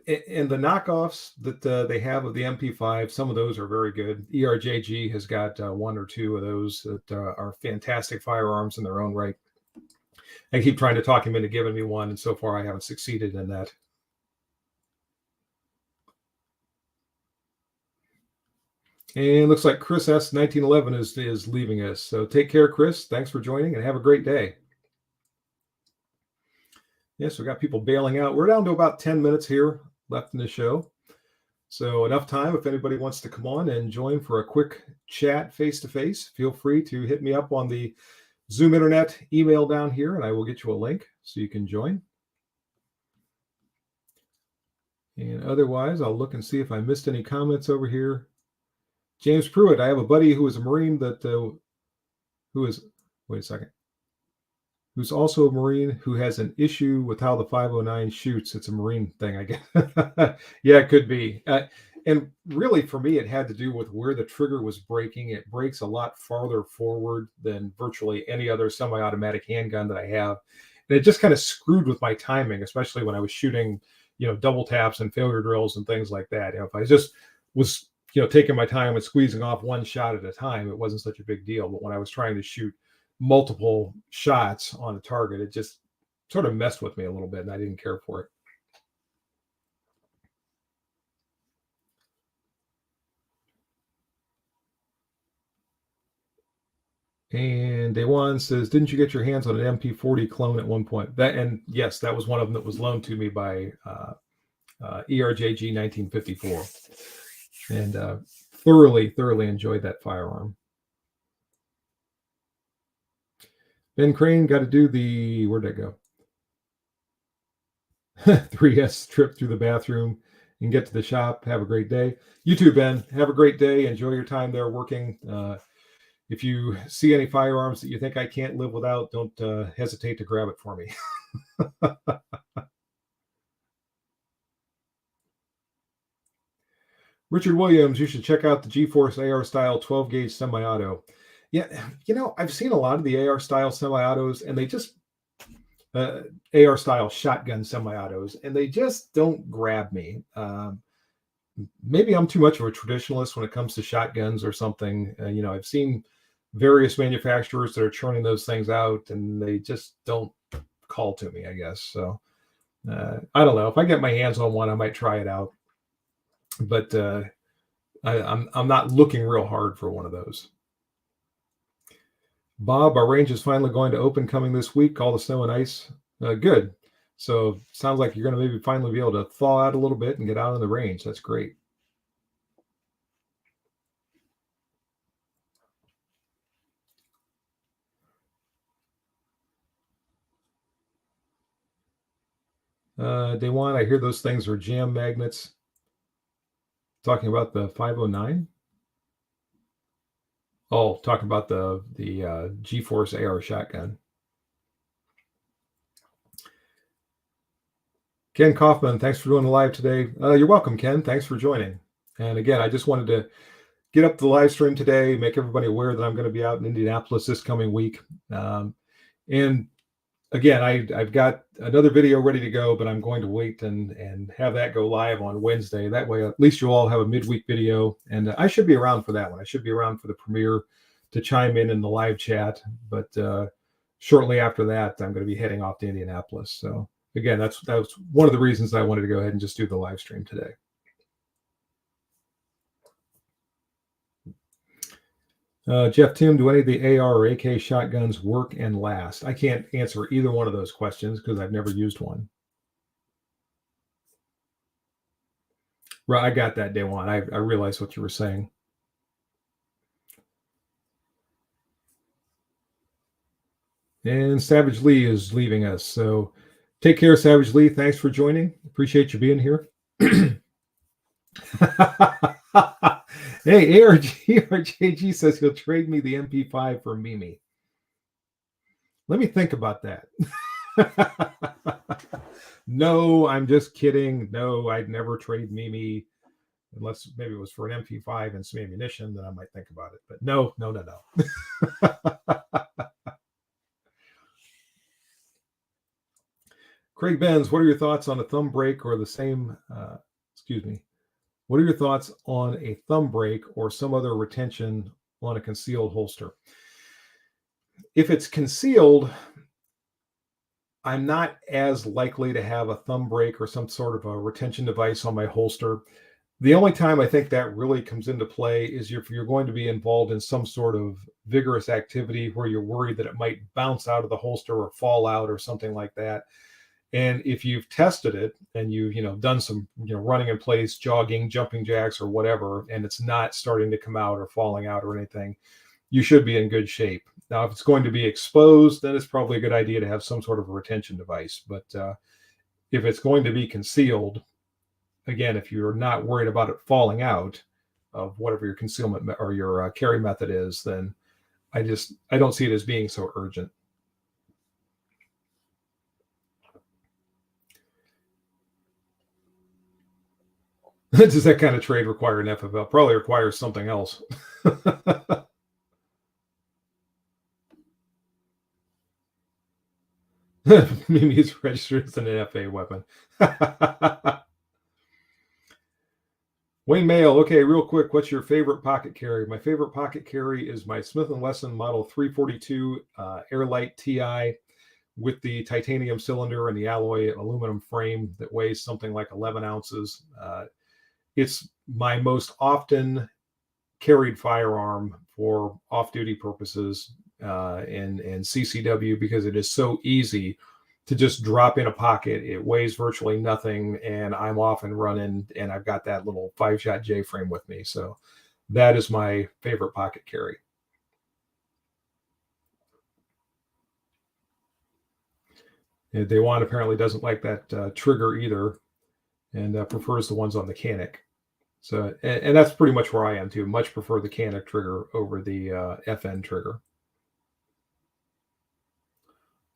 and the knockoffs that they have of the MP5, some of those are very good. ERJG has got 1 or 2 of those that are fantastic firearms in their own right. I keep trying to talk him into giving me one, and so far I haven't succeeded in that. And it looks like Chris S. 1911 is leaving us. So take care, Chris. Thanks for joining, and have a great day. Yes, we got people bailing out. We're down to about 10 minutes here left in the show. So enough time if anybody wants to come on and join for a quick chat face-to-face. Feel free to hit me up on the Zoom Internet email down here, and I will get you a link so you can join. And otherwise, I'll look and see if I missed any comments over here. James Pruitt, I have a buddy who is a Marine that wait a second, who's also a Marine who has an issue with how the 509 shoots. It's a Marine thing, I guess. Yeah, it could be. And really, for me, it had to do with where the trigger was breaking. It breaks a lot farther forward than virtually any other semi-automatic handgun that I have. And it just kind of screwed with my timing, especially when I was shooting, double taps and failure drills and things like that. If I just was, taking my time and squeezing off one shot at a time, it wasn't such a big deal. But when I was trying to shoot multiple shots on a target, it just sort of messed with me a little bit, and I didn't care for it. And Daywan says, didn't you get your hands on an MP40 clone at one point? And yes, that was one of them that was loaned to me by ERJG 1954. And thoroughly enjoyed that firearm. Ben Crane got to do where'd that go? 3S trip through the bathroom and get to the shop. Have a great day. You too, Ben. Have a great day. Enjoy your time there working. If you see any firearms that you think I can't live without, don't hesitate to grab it for me. Richard Williams, you should check out the GeForce AR style 12 gauge semi-auto. Yeah, I've seen a lot of the AR style semi-autos, and they just AR style shotgun semi-autos, and they just don't grab me. Maybe I'm too much of a traditionalist when it comes to shotguns or something. I've seen various manufacturers that are churning those things out, and they just don't call to me, I guess. So I don't know. If I get my hands on one, I might try it out, but I'm not looking real hard for one of those. Bob, our range is finally going to open coming this week. All the snow and ice, good. So sounds like you're going to maybe finally be able to thaw out a little bit and get out on the range. That's great. Daywan, I hear those things are jam magnets. Talking about the 509? Oh, talking about the GeForce AR shotgun. Ken Kaufman, thanks for doing the live today. You're welcome, Ken. Thanks for joining. And again, I just wanted to get up the live stream today, make everybody aware that I'm going to be out in Indianapolis this coming week. And again, I've got another video ready to go, but I'm going to wait and have that go live on Wednesday. That way, at least you all have a midweek video, and I should be around for that one. I should be around for the premiere to chime in the live chat. But shortly after that, I'm going to be heading off to Indianapolis. So again, that's one of the reasons I wanted to go ahead and just do the live stream today. Jeff Tim, do any of the AR or AK shotguns work and last? I can't answer either one of those questions because I've never used one. Right, I got that, Daywan. I realized what you were saying. And Savage Lee is leaving us. So take care, Savage Lee. Thanks for joining. Appreciate you being here. Hey, ARJG says he'll trade me the MP5 for Mimi. Let me think about that. No, I'm just kidding. No, I'd never trade Mimi unless maybe it was for an MP5 and some ammunition, then I might think about it. But no. Craig Benz, what are your thoughts on a thumb brake or the same, what are your thoughts on a thumb brake or some other retention on a concealed holster? If it's concealed, I'm not as likely to have a thumb brake or some sort of a retention device on my holster. The only time I think that really comes into play is if you're going to be involved in some sort of vigorous activity where you're worried that it might bounce out of the holster or fall out or something like that. And if you've tested it and you've done some running in place, jogging, jumping jacks or whatever, and it's not starting to come out or falling out or anything, you should be in good shape. Now, if it's going to be exposed, then it's probably a good idea to have some sort of a retention device. But if it's going to be concealed, again, if you're not worried about it falling out of whatever your concealment or your carry method is, then I don't see it as being so urgent. Does that kind of trade require an FFL? Probably requires something else. Maybe it's registered as an NFA weapon. Wayne Mayo, okay, real quick, what's your favorite pocket carry? My favorite pocket carry is my Smith & Wesson Model 342 Airlight TI with the titanium cylinder and the alloy aluminum frame that weighs something like 11 ounces. It's my most often carried firearm for off-duty purposes and CCW, because it is so easy to just drop in a pocket. It weighs virtually nothing, and I'm off and running, and I've got that little 5-shot J-frame with me. So that is my favorite pocket carry. Dewan apparently doesn't like that trigger either, and prefers the ones on the Canic. So, and that's pretty much where I am too. Much prefer the Canic trigger over the FN trigger.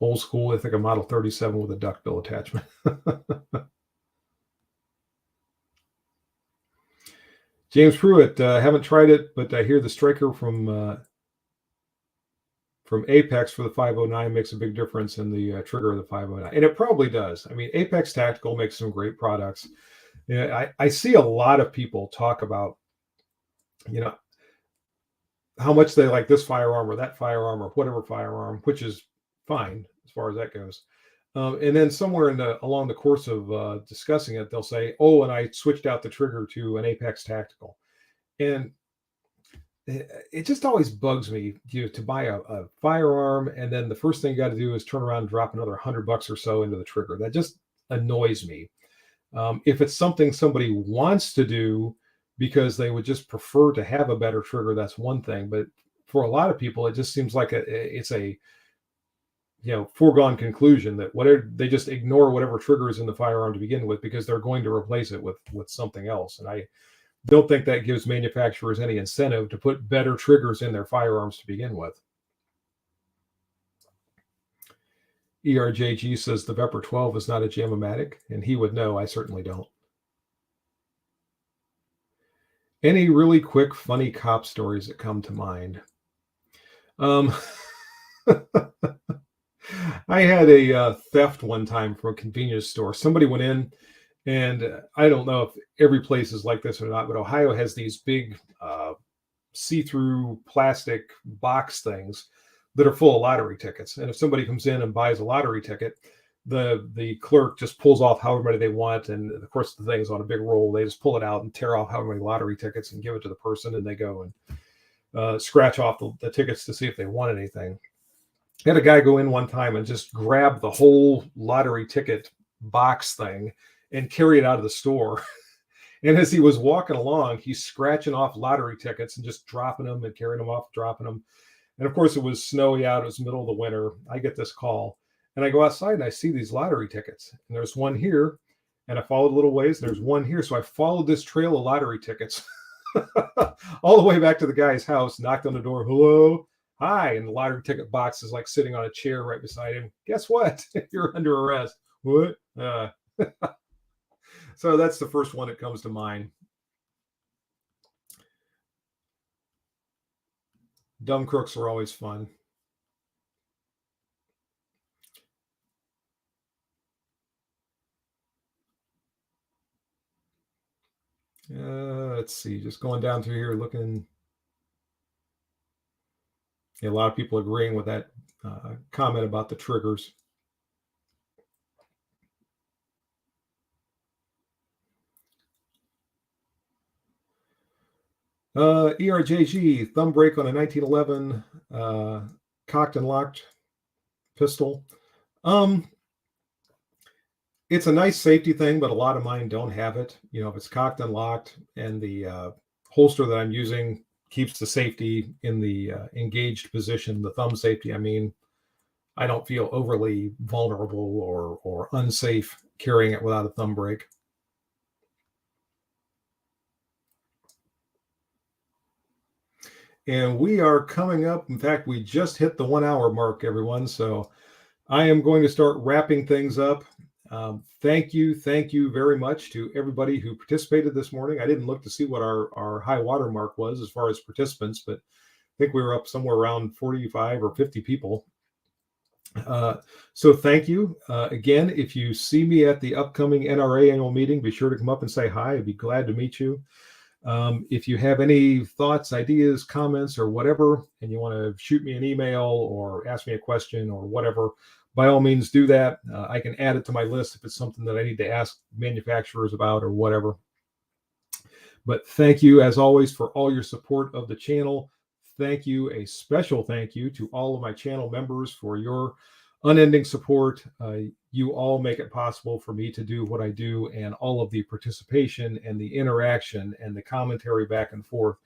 Old school, I think a Model 37 with a duckbill attachment. James Pruitt, haven't tried it, but I hear the striker from Apex for the 509 makes a big difference in the trigger of the 509. And it probably does. I mean, Apex Tactical makes some great products. I see a lot of people talk about, how much they like this firearm or that firearm or whatever firearm, which is fine as far as that goes. And then somewhere along the course of discussing it, they'll say, "Oh, and I switched out the trigger to an Apex Tactical," and it just always bugs me, to buy a firearm and then the first thing you got to do is turn around and drop another $100 or so into the trigger. That just annoys me. If it's something somebody wants to do because they would just prefer to have a better trigger, that's one thing. But for a lot of people, it just seems like it's a foregone conclusion that whatever, they just ignore whatever trigger is in the firearm to begin with because they're going to replace it with something else. And I don't think that gives manufacturers any incentive to put better triggers in their firearms to begin with. ERJG says the Vepr 12 is not a Jam-O-Matic, and he would know. I certainly don't. Any really quick, funny cop stories that come to mind? I had a theft one time from a convenience store. Somebody went in, and I don't know if every place is like this or not, but Ohio has these big see-through plastic box things that are full of lottery tickets. And if somebody comes in and buys a lottery ticket, the clerk just pulls off however many they want. And of course, the thing is on a big roll. They just pull it out and tear off however many lottery tickets and give it to the person. And they go and scratch off the tickets to see if they want anything. I had a guy go in one time and just grab the whole lottery ticket box thing and carry it out of the store. And as he was walking along, he's scratching off lottery tickets and just dropping them and carrying them off, dropping them. And of course, it was snowy out. It was the middle of the winter. I get this call, and I go outside and I see these lottery tickets. And there's one here, and I followed a little ways, and there's one here. So I followed this trail of lottery tickets all the way back to the guy's house, knocked on the door. Hello, hi. And the lottery ticket box is like sitting on a chair right beside him. Guess what? You're under arrest. What? So that's the first one that comes to mind. Dumb crooks are always fun. Let's see, just going down through here looking. A lot of people agreeing with that comment about the triggers. ERJG, thumb brake on a 1911 cocked and locked pistol. It's a nice safety thing, but a lot of mine don't have it. If it's cocked and locked and the holster that I'm using keeps the safety in the engaged position, the thumb safety, I don't feel overly vulnerable or unsafe carrying it without a thumb brake. And we are coming up. In fact, we just hit the 1 hour mark, everyone. So I am going to start wrapping things up. Thank you very much to everybody who participated this morning. I didn't look to see what our high water mark was as far as participants, but I think we were up somewhere around 45 or 50 people. So thank you. Again, if you see me at the upcoming NRA annual meeting, be sure to come up and say hi. I'd be glad to meet you. If you have any thoughts, ideas, comments, or whatever, and you want to shoot me an email or ask me a question or whatever, by all means do that. I can add it to my list if it's something that I need to ask manufacturers about or whatever. But thank you, as always, for all your support of the channel. Thank you, a special thank you to all of my channel members for your unending support. You all make it possible for me to do what I do, and all of the participation and the interaction and the commentary back and forth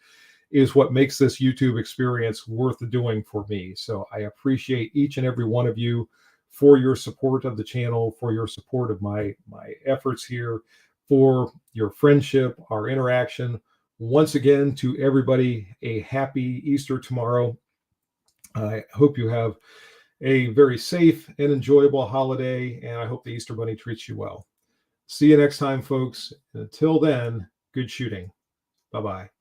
is what makes this YouTube experience worth doing for me. So I appreciate each and every one of you for your support of the channel, for your support of my efforts here, for your friendship, our interaction. Once again, to everybody, a happy Easter tomorrow. I hope you have a very safe and enjoyable holiday, and I hope the Easter Bunny treats you well. See you next time, folks. Until then, good shooting. Bye-bye.